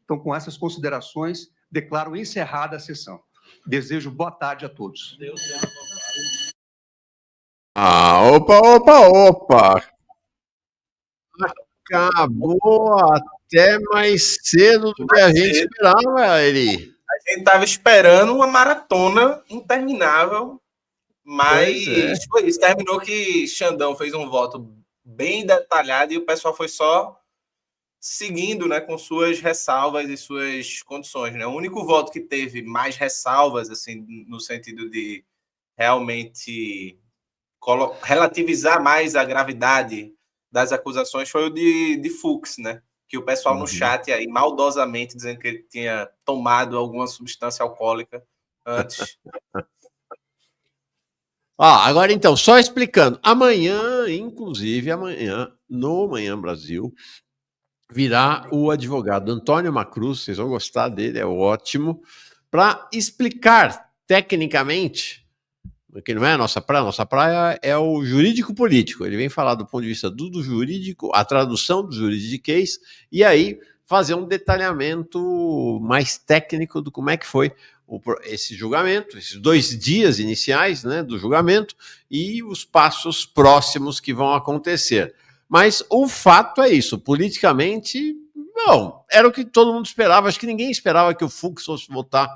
Então, com essas considerações, declaro encerrada a sessão. Desejo boa tarde a todos. Opa! Acabou até mais cedo do que a gente esperava, Eri. A gente estava esperando uma maratona interminável, mas foi isso. Terminou que Xandão fez um voto bem detalhado e o pessoal foi só seguindo, né, com suas ressalvas e suas condições, né? O único voto que teve mais ressalvas, assim, no sentido de realmente relativizar mais a gravidade das acusações foi o de Fux, né? Que o pessoal no chat aí maldosamente dizendo que ele tinha tomado alguma substância alcoólica antes. Agora então, só explicando. Amanhã, inclusive, no Manhã Brasil, virá o advogado Antônio Macruz, vocês vão gostar dele, é ótimo, para explicar tecnicamente, porque não é a nossa praia é o jurídico-político. Ele vem falar do ponto de vista do jurídico, a tradução do juridiquês, e aí fazer um detalhamento mais técnico do como é que foi esse julgamento, esses 2 dias iniciais, né, do julgamento, e os passos próximos que vão acontecer. Mas o fato é isso, politicamente, não, era o que todo mundo esperava, acho que ninguém esperava que o Fux fosse votar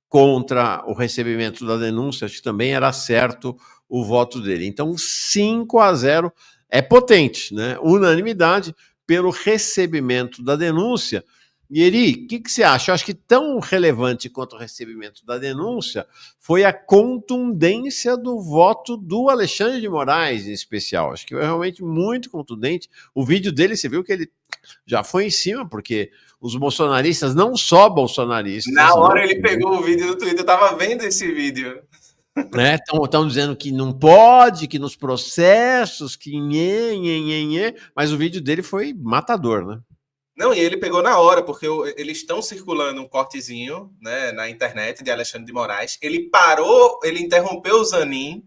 contra o recebimento da denúncia, acho que também era certo o voto dele. Então, 5-0 é potente, né? Unanimidade pelo recebimento da denúncia. E Eri, o que você acha? Eu acho que tão relevante quanto o recebimento da denúncia foi a contundência do voto do Alexandre de Moraes, em especial. Acho que foi realmente muito contundente. O vídeo dele, você viu que ele já foi em cima, porque os bolsonaristas, não só bolsonaristas... Na hora ele pegou o vídeo do Twitter, eu tava vendo esse vídeo. Estão dizendo que não pode, que nos processos, que mas o vídeo dele foi matador, né? Não, e ele pegou na hora, porque eles estão circulando um cortezinho, né, na internet de Alexandre de Moraes. Ele parou, ele interrompeu o Zanin,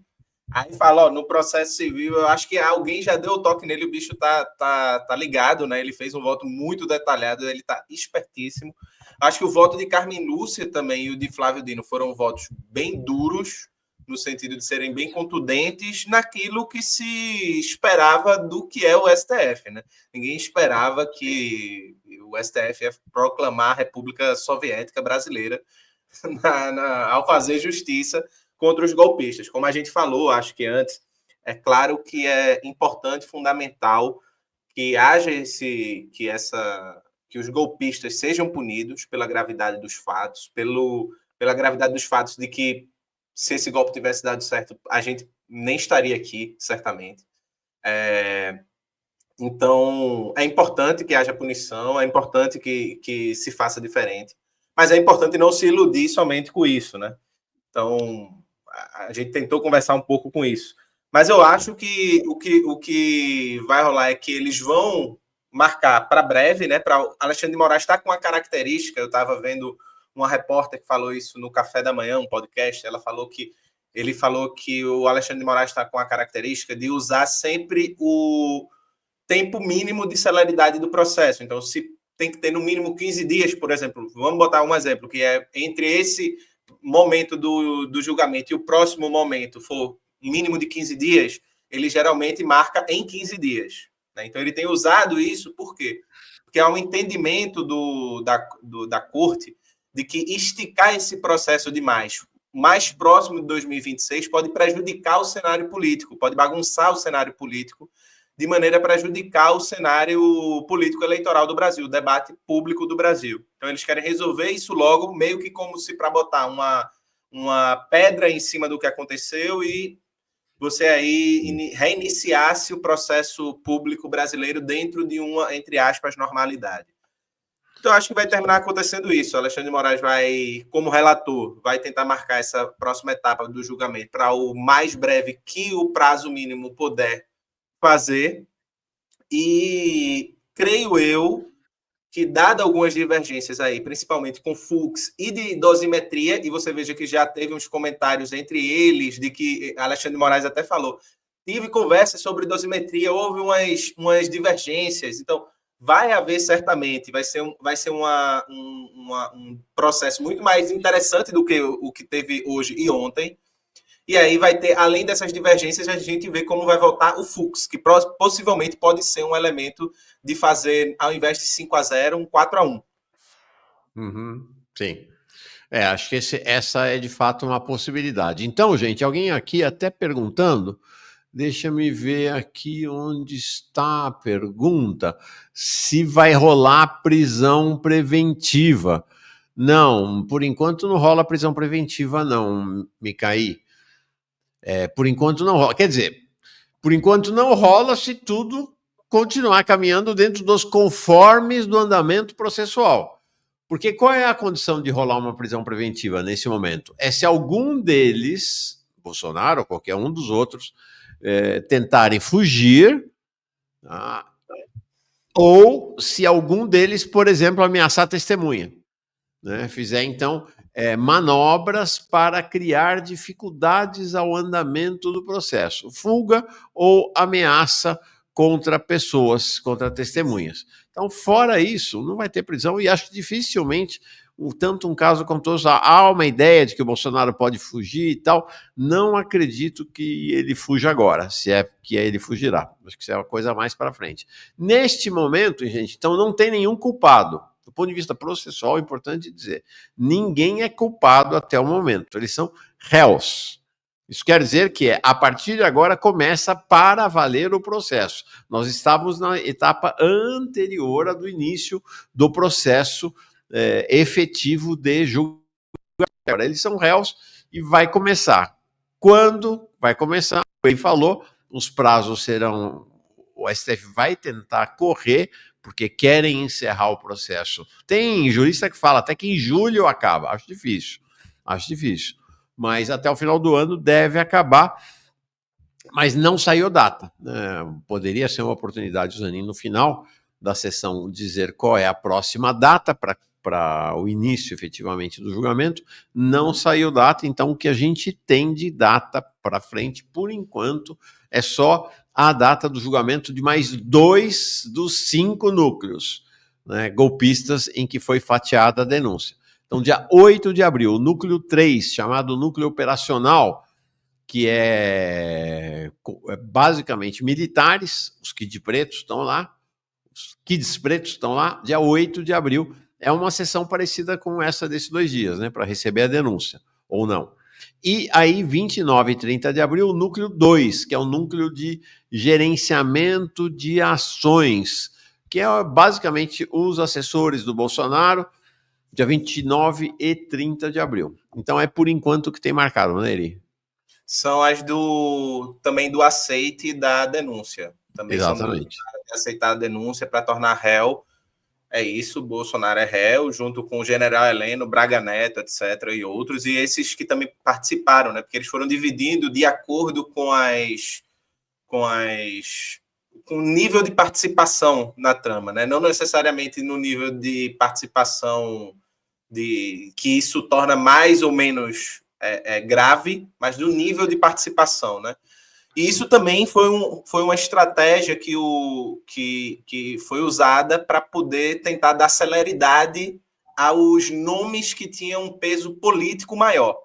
aí falou, no processo civil, eu acho que alguém já deu o toque nele, o bicho tá ligado, né? Ele fez um voto muito detalhado, ele tá espertíssimo. Acho que o voto de Carmen Lúcia também e o de Flávio Dino foram votos bem duros, no sentido de serem bem contundentes naquilo que se esperava do que é o STF, né? Ninguém esperava que o STF ia proclamar a República Soviética Brasileira ao fazer justiça contra os golpistas. Como a gente falou, acho que antes, é claro que é importante, fundamental, que haja que os golpistas sejam punidos pela gravidade dos fatos, pela gravidade dos fatos de que se esse golpe tivesse dado certo, a gente nem estaria aqui, certamente. Então, é importante que haja punição, é importante que se faça diferente, mas é importante não se iludir somente com isso, né? Então, a gente tentou conversar um pouco com isso. Mas eu acho que o que vai rolar é que eles vão marcar para breve, né? Para Alexandre de Moraes está com uma característica, eu estava vendo uma repórter que falou isso no Café da Manhã, um podcast, ele falou que o Alexandre de Moraes está com a característica de usar sempre o tempo mínimo de celeridade do processo. Então, se tem que ter no mínimo 15 dias, por exemplo, vamos botar um exemplo, que é entre esse momento do julgamento e o próximo momento for um mínimo de 15 dias, ele geralmente marca em 15 dias. Né? Então, ele tem usado isso, por quê? Porque há um entendimento da corte de que esticar esse processo demais, mais próximo de 2026, pode prejudicar o cenário político, pode bagunçar o cenário político, de maneira a prejudicar o cenário político eleitoral do Brasil, o debate público do Brasil. Então, eles querem resolver isso logo, meio que como se para botar uma pedra em cima do que aconteceu e você aí reiniciasse o processo público brasileiro dentro de uma, entre aspas, normalidade. Então, acho que vai terminar acontecendo isso. O Alexandre de Moraes vai, como relator, vai tentar marcar essa próxima etapa do julgamento para o mais breve que o prazo mínimo puder fazer. E creio eu que, dado algumas divergências aí, principalmente com Fux e de dosimetria, e você veja que já teve uns comentários entre eles, de que Alexandre de Moraes até falou, tive conversas sobre dosimetria, houve umas divergências, então vai haver certamente, vai ser um processo muito mais interessante do que o que teve hoje e ontem. E aí vai ter, além dessas divergências, a gente vê como vai votar o Fux, que possivelmente pode ser um elemento de fazer, ao invés de 5-0, um 4-1. Sim. Acho que essa é de fato uma possibilidade. Então, gente, alguém aqui até perguntando, deixa me ver aqui onde está a pergunta, se vai rolar prisão preventiva. Não, por enquanto não rola prisão preventiva não, Micaí. Por enquanto não rola. Quer dizer, por enquanto não rola se tudo continuar caminhando dentro dos conformes do andamento processual. Porque qual é a condição de rolar uma prisão preventiva nesse momento? É se algum deles, Bolsonaro ou qualquer um dos outros, tentarem fugir, tá? Ou se algum deles, por exemplo, ameaçar testemunha, né? Fizer, então, manobras para criar dificuldades ao andamento do processo, fuga ou ameaça contra pessoas, contra testemunhas. Então, fora isso, não vai ter prisão e acho que dificilmente, tanto um caso quanto outro, há uma ideia de que o Bolsonaro pode fugir e tal, não acredito que ele fuja agora, se é que ele fugirá. Acho que isso é uma coisa mais para frente. Neste momento, gente, então não tem nenhum culpado. Do ponto de vista processual, é importante dizer, ninguém é culpado até o momento, eles são réus. Isso quer dizer que a partir de agora começa para valer o processo. Nós estávamos na etapa anterior à do início do processo efetivo de julgamento. Agora eles são réus e vai começar. Quando vai começar? Ele falou, os prazos serão... O STF vai tentar correr, porque querem encerrar o processo. Tem jurista que fala até que em julho acaba. Acho difícil. Mas até o final do ano deve acabar. Mas não saiu data. Poderia ser uma oportunidade, Zanin, no final da sessão, dizer qual é a próxima data para o início, efetivamente, do julgamento. Não saiu data, então o que a gente tem de data para frente, por enquanto, é só a data do julgamento de mais 2 dos 5 núcleos, né, golpistas em que foi fatiada a denúncia. Então, dia 8 de abril, o núcleo 3, chamado núcleo operacional, que é basicamente militares, os Kids pretos estão lá, dia 8 de abril, é uma sessão parecida com essa desses 2 dias, né, para receber a denúncia, ou não. E aí, 29 e 30 de abril, o núcleo 2, que é o núcleo de gerenciamento de ações, que é basicamente os assessores do Bolsonaro, dia 29 e 30 de abril. Então, é por enquanto que tem marcado, né, Eri? São as também do aceite da denúncia. Também exatamente. São de aceitar a denúncia para tornar réu. É isso, Bolsonaro é réu, junto com o general Heleno, Braga Neto, etc., e outros, e esses que também participaram, né? Porque eles foram dividindo de acordo com o nível de participação na trama, né? Não necessariamente no nível de participação que isso torna mais ou menos grave, mas do nível de participação, né? E isso também foi uma estratégia que foi usada para poder tentar dar celeridade aos nomes que tinham um peso político maior.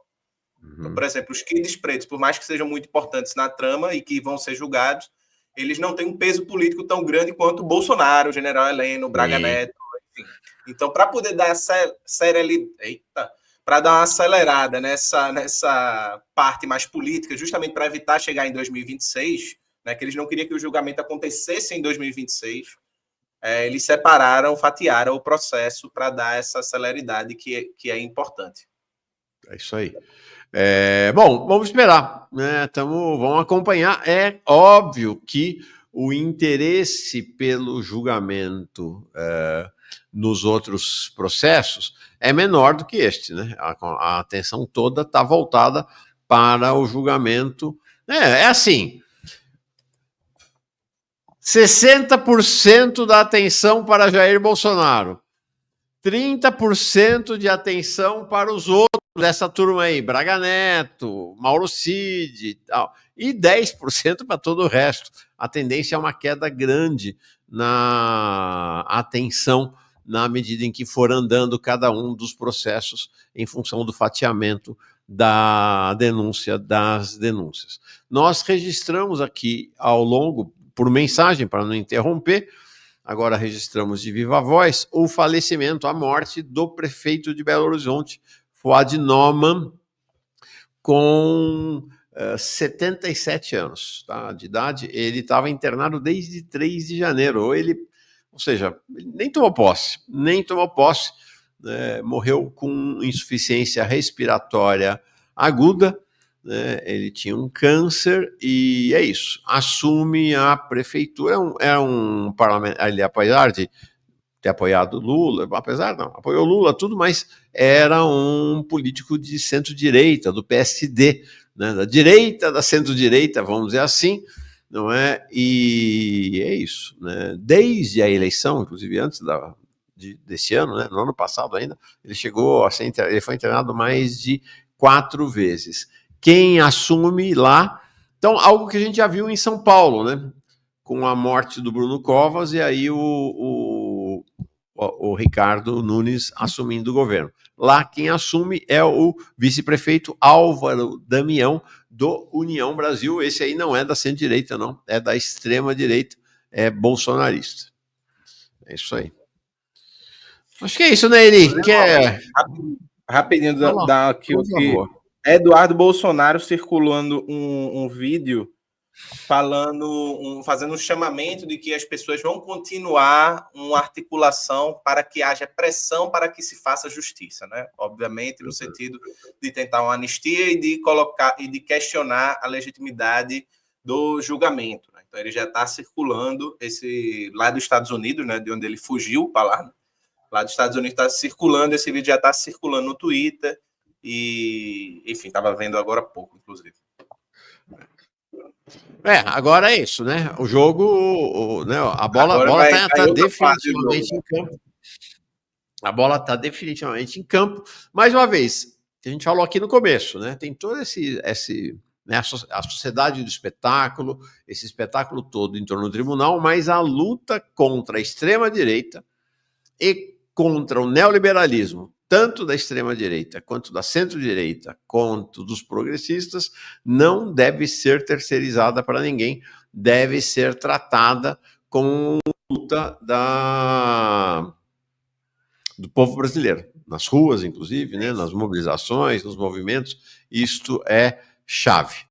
Então, por exemplo, os Kids pretos, por mais que sejam muito importantes na trama e que vão ser julgados, eles não têm um peso político tão grande quanto o Bolsonaro, o general Heleno, o Braga Neto, enfim. Então, para poder dar para dar uma acelerada nessa parte mais política, justamente para evitar chegar em 2026, né, que eles não queriam que o julgamento acontecesse em 2026, eles fatiaram o processo para dar essa celeridade que é importante. É isso aí. Bom, vamos esperar, né? Vamos acompanhar. É óbvio que o interesse pelo julgamento nos outros processos é menor do que este, né? A atenção toda está voltada para o julgamento. É assim, 60% da atenção para Jair Bolsonaro, 30% de atenção para os outros dessa turma aí, Braga Neto, Mauro Cid e tal, e 10% para todo o resto. A tendência é uma queda grande na atenção na medida em que for andando cada um dos processos em função do fatiamento da denúncia, das denúncias. Nós registramos aqui ao longo, por mensagem, para não interromper, agora registramos de viva voz, o falecimento, a morte do prefeito de Belo Horizonte, Fuad Noman, com 77 anos, tá, de idade. Ele estava internado desde 3 de janeiro, ou seja, nem tomou posse, morreu com insuficiência respiratória aguda, né, ele tinha um câncer e é isso, assume a prefeitura, é um parlamentar, ele, apesar de ter apoiado Lula, apoiou Lula, tudo, mas era um político de centro-direita, do PSD, né, da direita, da centro-direita, vamos dizer assim, não é? E é isso, né? Desde a eleição, inclusive antes desse ano, né, no ano passado ainda, ele chegou a ser, ele foi internado mais de 4 vezes. Quem assume lá, então, algo que a gente já viu em São Paulo, né, com a morte do Bruno Covas e aí o Ricardo Nunes assumindo o governo. Lá quem assume é o vice-prefeito Álvaro Damião, do União Brasil. Esse aí não é da centro-direita, não, é da extrema-direita, é bolsonarista. É isso aí. Acho que é isso, né, Eli? Rapidinho que Eduardo Bolsonaro circulando um vídeo fazendo um chamamento de que as pessoas vão continuar uma articulação para que haja pressão para que se faça justiça, né? Obviamente, no sentido de tentar uma anistia e de questionar a legitimidade do julgamento, né? Então ele já está circulando esse lá dos Estados Unidos, né? De onde ele fugiu para lá, né? Lá dos Estados Unidos está circulando, esse vídeo já está circulando no Twitter e, enfim, estava vendo agora há pouco, inclusive. Agora é isso, né? O jogo, né? A bola está definitivamente em campo. A bola está definitivamente em campo. Mais uma vez, a gente falou aqui no começo, né? Tem todo né, a sociedade do espetáculo, esse espetáculo todo em torno do tribunal, mas a luta contra a extrema-direita e contra o neoliberalismo, tanto da extrema-direita, quanto da centro-direita, quanto dos progressistas, não deve ser terceirizada para ninguém, deve ser tratada como luta do povo brasileiro, nas ruas, inclusive, né, nas mobilizações, nos movimentos. Isto é chave.